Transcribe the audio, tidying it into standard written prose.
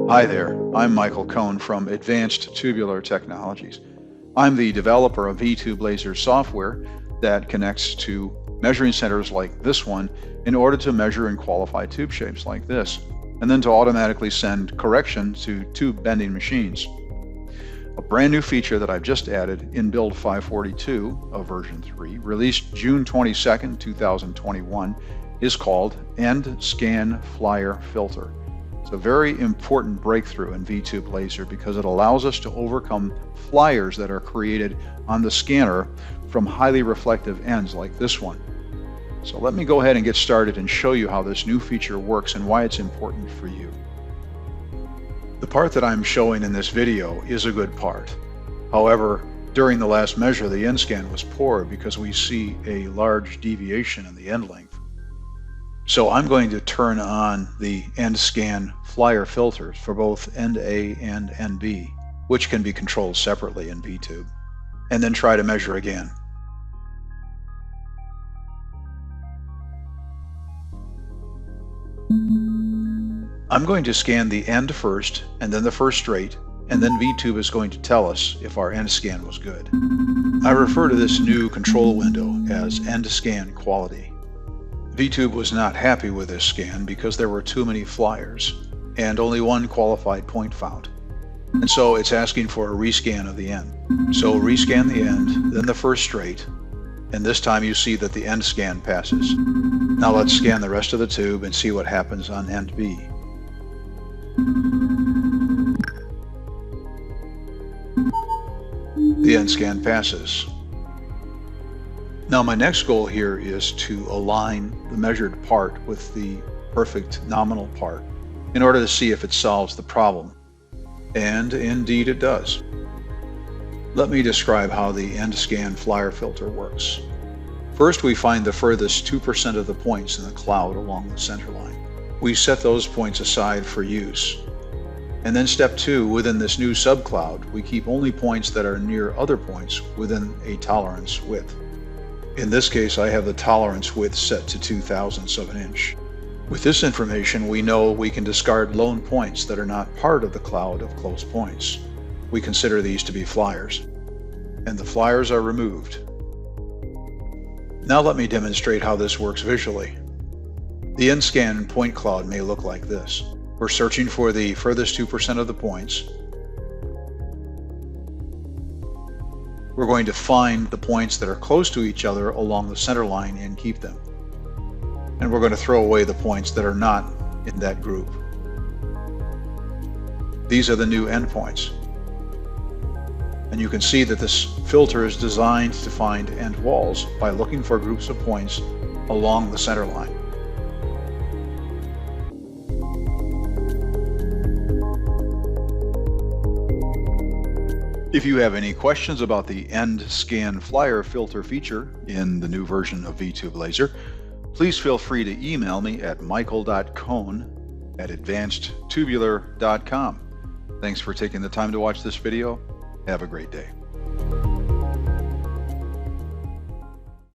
Hi there, I'm Michael Cohn from Advanced Tubular Technologies. I'm the developer of VTube-LASER software that connects to measuring centers like this one in order to measure and qualify tube shapes like this, and then to automatically send correction to tube bending machines. A brand new feature that I've just added in build 542 of version 3, released June 22nd, 2021, is called End Scan Flier Filter. It's a very important breakthrough in VTube-LASER because it allows us to overcome fliers that are created on the scanner from highly reflective ends like this one. So let me go ahead and get started and show you how this new feature works and why it's important for you. The part that I'm showing in this video is a good part. However, during the last measure, the end scan was poor because we see a large deviation in the end length. So I'm going to turn on the End Scan Flier filters for both End A and End B, which can be controlled separately in VTube, and then try to measure again. I'm going to scan the end first, and then the first straight, and then VTube is going to tell us if our end scan was good. I refer to this new control window as End Scan Quality. VTube was not happy with this scan because there were too many fliers and only one qualified point found. And so it's asking for a rescan of the end. So rescan the end, then the first straight, and this time you see that the end scan passes. Now let's scan the rest of the tube and see what happens on end B. The end scan passes. Now my next goal here is to align the measured part with the perfect nominal part in order to see if it solves the problem. And indeed it does. Let me describe how the End Scan Flier Filter works. First, we find the furthest 2% of the points in the cloud along the center line. We set those points aside for use. And then step 2, within this new subcloud, we keep only points that are near other points within a tolerance width. In this case, I have the tolerance width set to 0.002 of an inch. With this information, we know we can discard lone points that are not part of the cloud of close points. We consider these to be fliers. And the fliers are removed. Now let me demonstrate how this works visually. The end scan point cloud may look like this. We're searching for the furthest 2% of the points. We're going to find the points that are close to each other along the center line and keep them. And we're going to throw away the points that are not in that group. These are the new endpoints. And you can see that this filter is designed to find end walls by looking for groups of points along the center line. If you have any questions about the End Scan Flier Filter feature in the new version of VTube-LASER, please feel free to email me at michael.cohn@advancedtubular.com. Thanks for taking the time to watch this video. Have a great day.